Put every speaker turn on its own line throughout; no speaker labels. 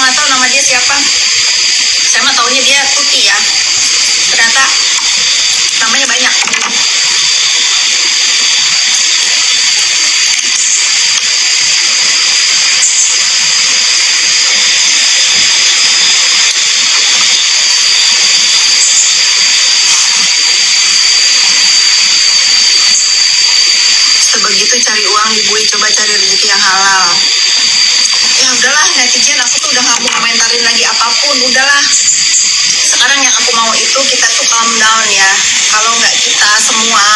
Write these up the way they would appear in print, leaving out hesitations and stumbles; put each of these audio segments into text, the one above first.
nggak tahu nama dia siapa. Saya mah taunya dia Tuti ya. Ternyata namanya banyak. Sebegitu cari uang di Bui, coba cari rezeki yang halal. Ya udahlah netizen, aku tuh udah gak mau komentarin lagi apapun, udahlah. Sekarang yang aku mau itu kita tuh calm down ya. Kalau nggak kita semua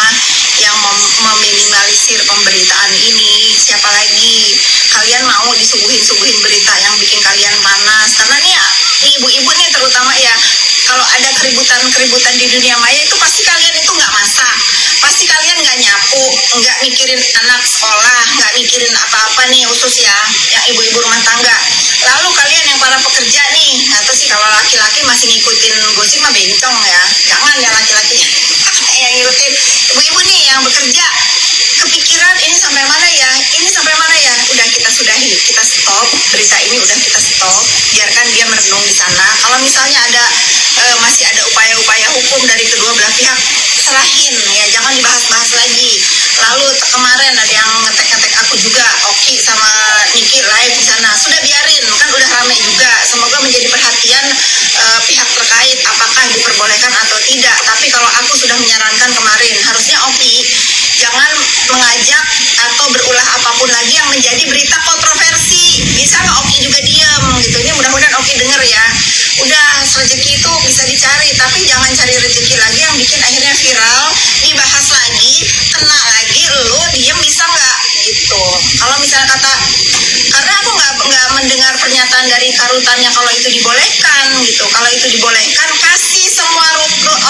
yang meminimalisir pemberitaan ini, siapa lagi? Kalian mau disuguhin berita yang bikin kalian panas? Karena nih ibu-ibu nih terutama ya, kalau ada keributan di dunia maya itu pasti kalian itu nggak masak, pasti kalian nggak nyapu, nggak mikirin anak sekolah, nggak mikirin apa-apa nih khusus ya yang ibu-ibu rumah tangga. Lalu kalian yang para pekerja nih, atau sih kalau laki-laki masih ngikutin gosip mah bencong ya, jangan ya laki-laki yang ngikutin. Ibu-ibu nih yang bekerja kepikiran ini sampai mana ya, udah kita sudahi, kita stop berita ini, udah kita stop, biarkan dia merenung di sana. Kalau misalnya ada masih ada upaya-upaya hukum dari kedua belah pihak, serahin ya, jangan dibahas-bahas lagi. Lalu kemarin ada yang ngetek aku juga, Oki sama Niki live di sana, sudah biarin, kan udah rame juga. Semoga menjadi perhatian pihak terkait apakah diperbolehkan atau tidak. Tapi kalau aku sudah menyarankan kemarin, harusnya Oki jangan mengajak atau berulah apapun lagi yang menjadi berita kontroversi. Bisa nggak Oki juga diem gitu? Ini mudah-mudahan Oki denger ya. Udah, rezeki itu bisa dicari, tapi jangan cari rezeki lagi yang bikin akhirnya viral, dibahas lagi, kena lagi, lu diem bisa nggak gitu. Kalau misalnya karena aku nggak mendengar pernyataan dari Karutannya kalau itu dibolehkan gitu. Kalau itu dibolehkan, kasih semua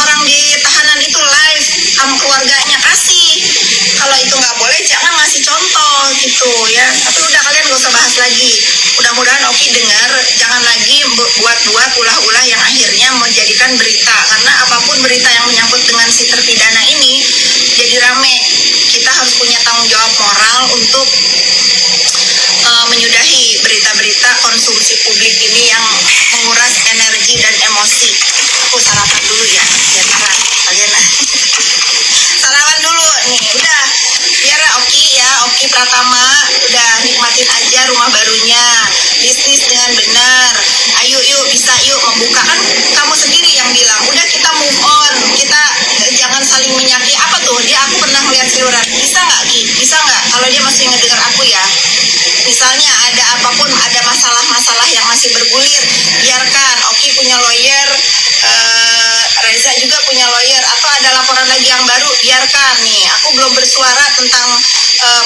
orang di tahanan itu live sama keluarganya, kasih. Kalau itu nggak boleh, jangan ngasih contoh gitu ya. Tapi udah, kalian gak usah bahas lagi. Mudah-mudahan Oki dengar, jangan lagi buat ulah-ulah yang akhirnya menjadikan berita. Karena apapun berita yang menyangkut dengan si terpidana ini jadi rame, kita harus punya tanggung jawab moral untuk menyudahi berita-berita konsumsi publik ini yang menguras energi dan emosi. Aku sarapan dulu ya, biar kalian sarapan dulu nih, udah biar Oki Pratama udah nikmatin aja rumah barunya, bisnis dengan benar. Ayo yuk, bisa yuk membuka, kan kamu sendiri yang bilang udah kita move on, kita jangan saling menyakiti. Apa tuh dia, aku pernah melihat siuran, bisa nggak Ki, bisa nggak, kalau dia masih ngedengar aku ya, misalnya ada apapun, ada masalah-masalah yang masih bergulir, biarkan. Oki punya lawyer, Reza juga punya lawyer, atau ada laporan lagi yang baru, biarkan. Nih aku belum bersuara tentang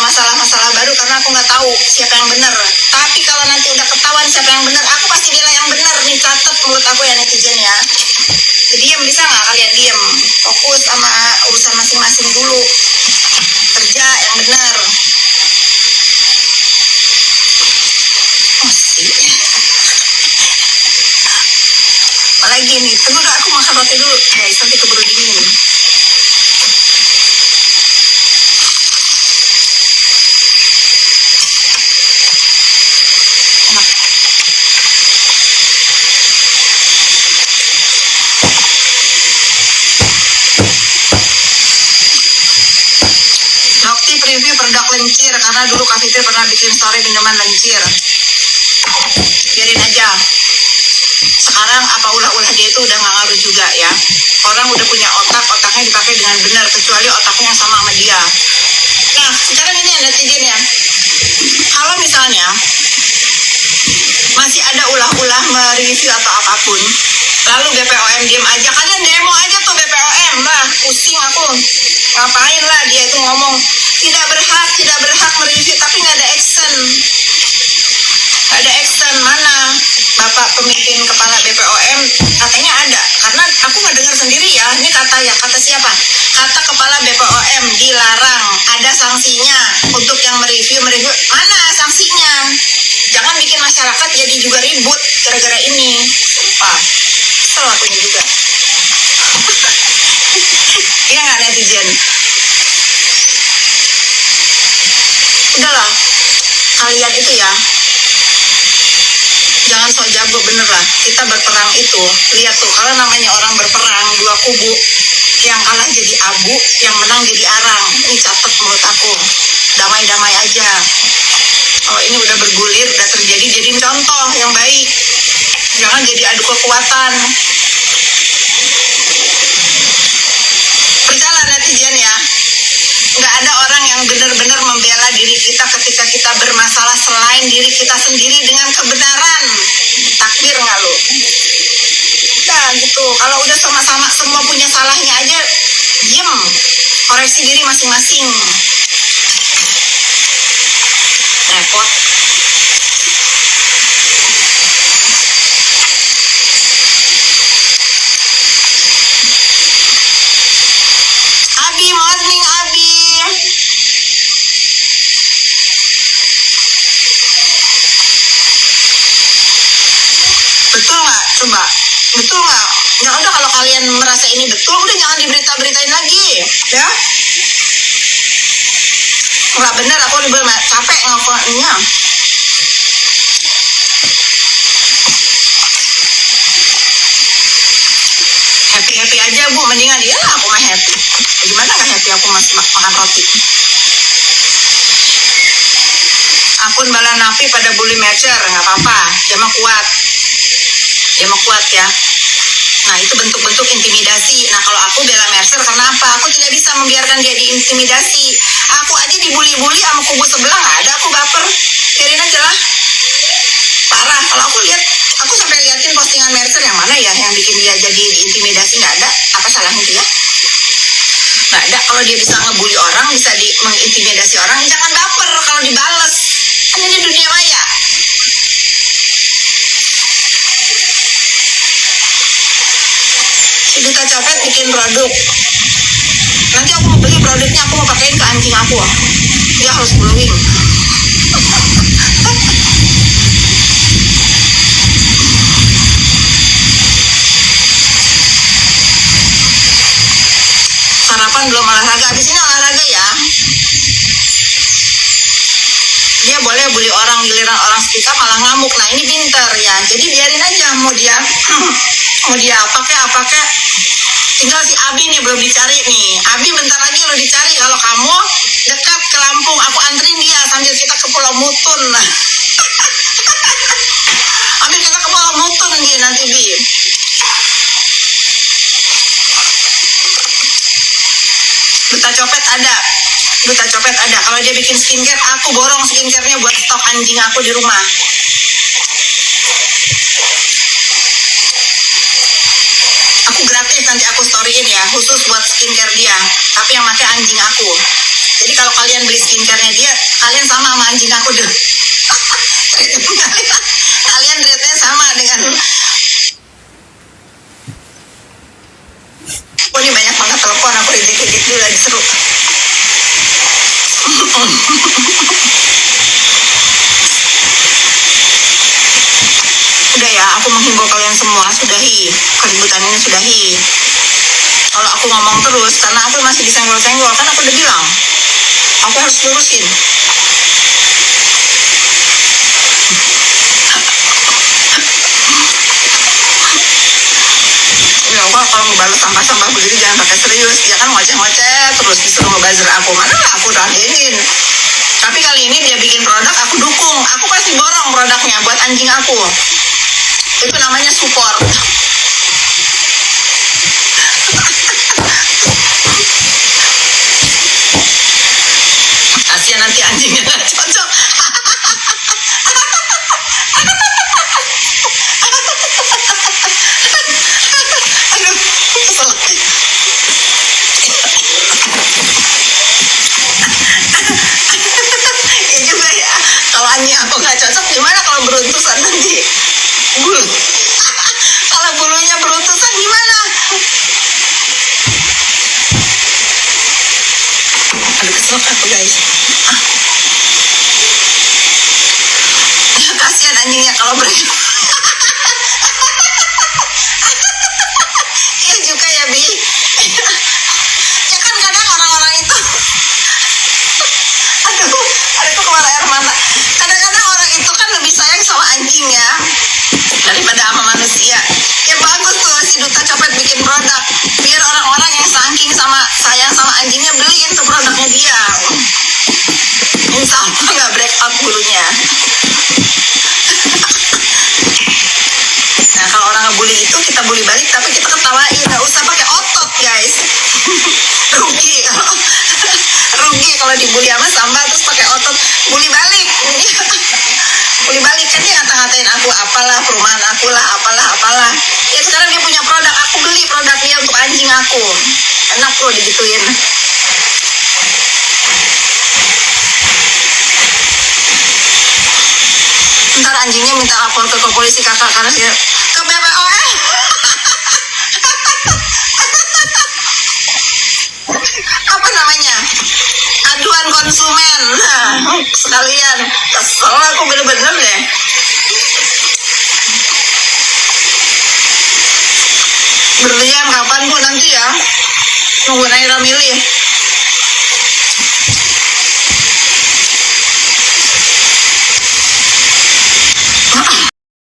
masalah-masalah baru karena aku nggak tahu siapa yang benar. Tapi kalau nanti udah ketahuan siapa yang benar, aku pasti bela yang benar. Nih catat mulut aku ya netizen ya. Diem bisa nggak kalian diem, fokus sama urusan masing-masing dulu, kerja yang benar. Apalagi nih, tunggu dulu, aku makan roti dulu guys, nanti keburu dingin. Enak. Dokti preview produk lencir, karena dulu Kak Fitri pernah bikin story minuman lencir. Biarin aja. Sekarang apa ulah-ulah dia itu udah nggak ngaruh juga ya. Orang udah punya otaknya dipakai dengan benar, kecuali otaknya yang sama dia. Nah sekarang ini netizen ya, kalau misalnya masih ada ulah-ulah mereview atau apapun, lalu BPOM diem aja, kalian demo aja tuh BPOM lah, pusing aku. Ngapain lah dia itu ngomong tidak berhak mereview tapi nggak ada action. Mana Bapak pemimpin kepala BPOM katanya ada, karena aku nggak dengar sendiri ya, ini kata siapa, kata kepala BPOM dilarang, ada sanksinya untuk yang mereview, mana sanksinya? Jangan bikin masyarakat jadi juga ribut gara-gara ini. Sumpah kesel aku ini juga. Iya nggak netizen? Udahlah, kalian itu ya jangan sok jago kita berperang itu, lihat tuh, kalau namanya orang berperang dua kubu, yang kalah jadi abu, yang menang jadi arang. Ini catat menurut aku, damai-damai aja. Kalau ini udah bergulir, udah terjadi, jadiin contoh yang baik, jangan jadi adu kekuatan. Percayalah netizen ya, nggak ada orang yang benar-benar membela diri kita ketika kita bermasalah selain diri kita sendiri dengan kebenaran. Takbir nggak lu? Nah gitu, kalau udah sama-sama semua punya salahnya aja, diem, koreksi diri masing-masing. Repot. Abi, morning Abi. Betul nggak? Coba. Betul nggak? Ya udah, kalau kalian merasa ini betul, udah jangan diberita-beritain lagi, ya. Nggak bener, aku udah capek ngakuinnya. Happy aja Bu, mendingan dia lah, aku mah happy. Gimana nggak happy aku masih makan roti. Akun Bala Napi pada bully Mercer, nggak apa-apa, dia mah kuat ya. Nah itu bentuk-bentuk intimidasi. Nah kalau aku bela Mercer karena apa? Aku tidak bisa membiarkan dia diintimidasi. Aku aja dibully-bully sama kubu sebelah, nggak ada aku baper, biarin aja lah. Parah, kalau aku lihat, aku sampai liatin postingan Mercer yang mana ya yang bikin dia jadi diintimidasi, nggak ada. Apa salahnya dia? Nggak ada. Kalau dia bisa ngebully orang, bisa mengintimidasi orang, jangan baper kalau dibales. Kan ini dunia maya. Si Duta Copet bikin produk. Nanti aku mau beli produknya, aku mau pakein ke anjing aku. Dia harus glowing. Sarapan belum olahraga, abis ini olahraga ya. Dia boleh bully orang, giliran orang sekitar malah ngamuk. Nah ini pinter ya, jadi biarin aja. Mau dia apa kek. Tinggal si Abi nih belum dicari nih. Abi bentar lagi lo dicari. Kalau kamu dekat ke Lampung, aku anterin dia sambil kita ke Pulau Mutun. Ambil kita ke Pulau Mutun dia nanti Bi. Duta Copet ada. Kalau dia bikin skincare, aku borong skincarenya buat stok anjing aku di rumah. Aku gratis, nanti aku storyin ya, khusus buat skincare dia. Tapi yang pakai anjing aku. Jadi kalau kalian beli skincarenya dia, kalian sama anjing aku deh. Kalian rate-nya sama dengan. Oh ini banyak banget telepon, aku reject dulu, lagi seru. Udah ya, aku menghimbau kalian semua, sudahi keributan ini, sudahi. Kalau aku ngomong terus, karena aku masih disenggol-senggol, kan aku udah bilang, aku harus lurusin. Ya Allah, kalau mau balas sampah-sampah begitu jangan pakai serius. Dia kan ngoceh-ngoceh terus disuruh ngebuzzer aku, mana aku radenin. Tapi kali ini dia bikin produk, aku dukung. Aku pasti borong produknya buat anjing aku. Itu namanya support. Kasian nanti anjingnya gak cocok. Aduh, kesel. Ya juga ya, kalau anjing aku gak cocok gimana kalau beruntusan nanti? Kalau bulunya beruntusan gimana? Aduh, kesel aku guys. Kasihan anjingnya kalau Iya juga ya Bi. Ya kan kadang orang-orang itu aduh keluar air mata. Kadang-kadang orang itu kan lebih sayang sama anjing ya daripada sama manusia. dibully sama Samba terus pakai otot bully balik. Bully balik kan dia ngata-ngatain aku apalah, perumahan aku lah, apalah. Ya sekarang dia punya produk, aku beli produknya untuk anjing aku. Enak loh digituin. Ntar anjingnya minta lapor ke polisi kakak karena dia ke BPOM. Apa namanya? Aduan konsumen. Nah, sekalian kesel aku bener-bener deh. Berlian kapan Bu nanti ya? Nunggu Naira milih.